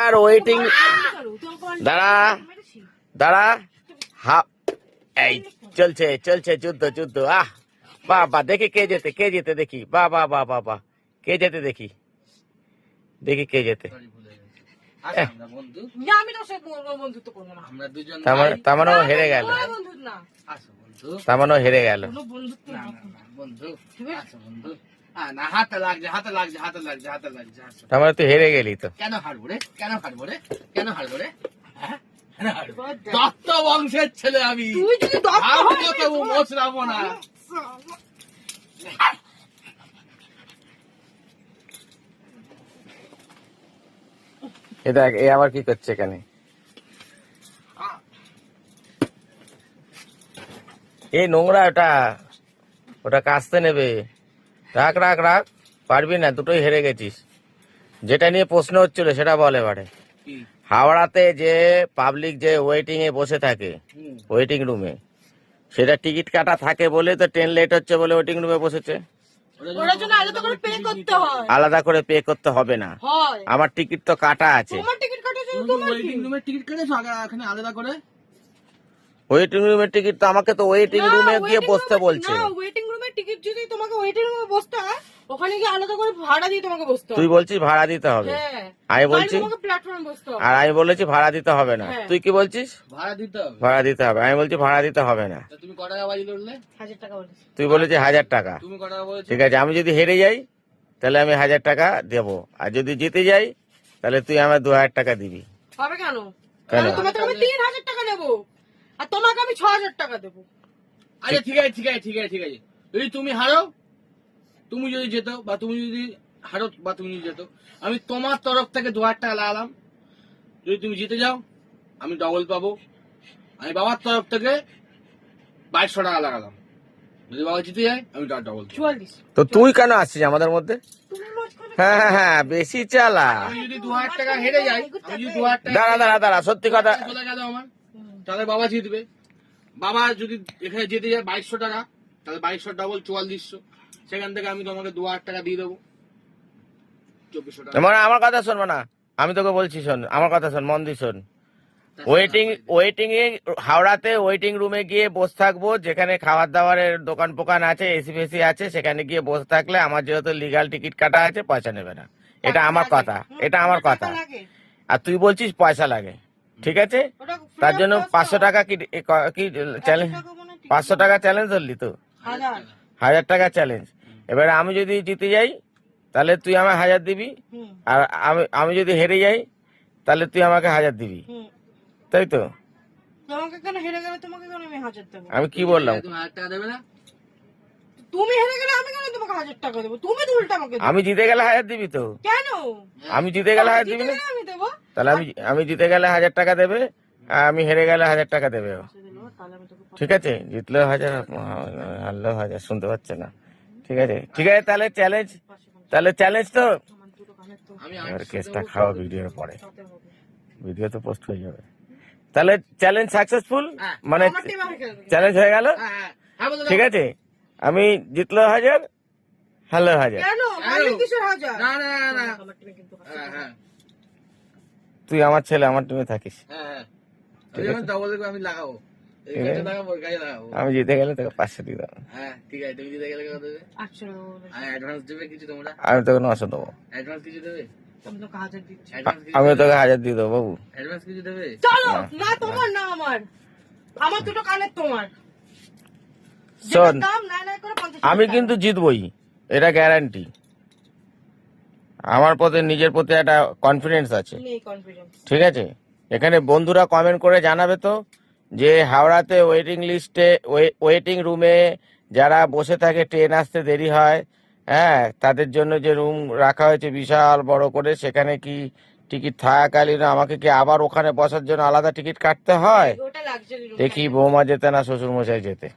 আর waiting দাঁড়া দাঁড়া এই চলছে চলছে যুদ্ধ যুদ্ধ বাবা দেখি কে যেতে দেখি বাবা বাবা বাবা কে যেতে দেখি দেখি কে যেতে তার মানে হেরে গেল হেরে গেল তার মানে তুই হেরে গেলি তো কেন হারবো রে কেন হারবো রে দত্ত বংশের ছেলে আমি মশরাবো না এটা এ আবার কি করছে এখানে এই নোংরা ওটা কাচতে নেবে রাখ রাখ রাখ পারবি না দুটোই হেরে গেছিস যেটা নিয়ে প্রশ্ন হচ্ছিল সেটা বল এবারে হাওড়াতে যে পাবলিক যে ওয়েটিং এ বসে থাকে ওয়েটিং রুমে সেটা টিকিট কাটা থাকে বলে তো ট্রেন লেট হচ্ছে বলে ওয়েটিং রুমে বসেছে আলাদা করে পে করতে হবে না আমার টিকিট তো কাটা আছে ওয়েটিং রুমের টিকিট তো আমাকে তো ওয়েটিং রুমে গিয়ে বসতে বলছে ওয়েটিং রুমের টিকিট যদি তোমাকে ওয়েটিং রুমে বসতে হয় ওখানে গিয়ে আলাদা করে ভাড়া দিয়ে তোমাকে বসতে হবে তুই বলছিস ভাড়া দিতে হবে আমি বলছি প্ল্যাটফর্মে বসতে হবে আর আমি বলেছি ভাড়া দিতে হবে না তুই কি বলছিস ভাড়া দিতে হবে আমি বলছি ভাড়া দিতে হবে না তুমি কত টাকা বাজি লড়লে 1000 টাকা বলেছি তুই বলেছিস 1000 টাকা তুমি কত টাকা বলেছো ঠিক আছে আমি যদি হেরে যাই তাহলে আমি 1000 টাকা দেবো আর যদি জিতে যাই তাহলে তুই আমার 2000 টাকা দিবি হবে কেন কেন তোমাকে আমি 3000 টাকা দেবো আর তোমাকে আমি 6000 টাকা দেবো আচ্ছা ঠিক আছে যদি তুমি হারো তুমি যদি যেত বা তুমি যদি হারো বা তুমি যদি যেত আমি তোমার তরফ থেকে 2000 টাকা লাগালাম যদি তুমি জিতে যাও আমি ডবল পাবো আমি বাবার তরফ থেকে 2200 টাকা লাগালাম যদি বাবা জিতে যায় আমি ডবল 44 তো তুই কেন আসছিস আমাদের মধ্যে হ্যাঁ বেশি চালা আমি যদি 2000 টাকা হেরে যাই আমি যদি 2000 টাকা দাঁড়া সত্যি কথা চলে গেল আমার তাহলে বাবা জিতবে বাবা যদি এখানে জিতে যায় 2200 টাকা তাহলে 2200 ডবল 4400 সেখান থেকে আমি তোমাকে 2000 টাকা দিয়ে দেবো 2400 টাকা মানে আমার কথা শোনবো না আমি তোকে বলছি শোন আমার কথা শোন মন দিয়ে শোন ওয়েটিং এ হাওড়াতে ওয়েটিং রুমে গিয়ে বসে থাকবো যেখানে খাবার দাবারের দোকান ফোকান আছে এসি ফেসি আছে সেখানে গিয়ে বসে থাকলে আমার যেহেতু লিগাল টিকিট কাটা আছে পয়সা নেবে না এটা আমার কথা আর তুই বলছিস পয়সা লাগে ঠিক আছে তার জন্য 500 টাকা কি চ্যালেঞ্জ 500 টাকা চ্যালেঞ্জ ধরলি তো 1000 টাকা চ্যালেঞ্জ এবারে আমি যদি জিতে যাই তাহলে তুই আমাকে 1000 দিবি আর আমি যদি হেরে যাই তাহলে তুই আমাকে 1000 দিবি তাই তো তোমাকে কেন হেরে গেলে তোমাকে কেন আমি 1000 দেব আমি কি বললাম তুমি 1000 টাকা দেবে না তুমি হেরে গেলে আমি কেন তোমাকে 1000 টাকা দেব তুমি তো উল্টা আমাকে আমি জিতে গেলে 1000 দিবি তো কেন আমি জিতে গেলে 1000 দিবি না আমি দেব তাহলে আমি জিতে গেলে 1000 টাকা দেবে আর আমি হেরে গেলে 1000 টাকা দেবে ঠিক আছে জিতলেও 1000 হারলেও 1000 শুনতে পাচ্ছে না ঠিক আছে তাহলে চ্যালেঞ্জ তো আর কেসটা খাওয়া ভিডিওর পরে ভিডিও তো পোস্ট হয়ে যাবে তাহলে চ্যালেঞ্জ সাকসেসফুল মানে চ্যালেঞ্জ হয়ে গেল ঠিক আছে আমি জিতলো 1000 হারলো 1000 তুই আমার ছেলে আমার টিমে থাকিস আমি লাগাবো আমি জিতে গেলে তোকে 500 দিয়ে দেবো ঠিক আছে তুমি জিতে গেলে কত দেবে অ্যাডভান্স দেবে কিছু তোমরা আমি তোকে 900 দেবো অ্যাডভান্স কিছু দেবে আমি তোকে 1000 দিয়ে দেবো বাবু অ্যাডভান্স কিছু দেবে চলো না তোমার না আমার দুটো কানের তোমার শোন আমি কিন্তু জিতবই এটা গ্যারান্টি আমার প্রতি নিজের প্রতি একটা কনফিডেন্স আছে ঠিক আছে এখানে বন্ধুরা কমেন্ট করে জানাবে তো যে হাওড়াতে ওয়েটিং রুমে যারা বসে থাকে ট্রেন আসতে দেরি হয় তাদের জন্য যে রুম রাখা হয়েছে বিশাল বড় করে সেখানে কি টিকিট থাকাকালীন আমাকে কি আবার ওখানে বসার জন্য আলাদা টিকিট কাটতে হয় দেখি বৌমা যেতে না শ্বশুর মশাই যেতে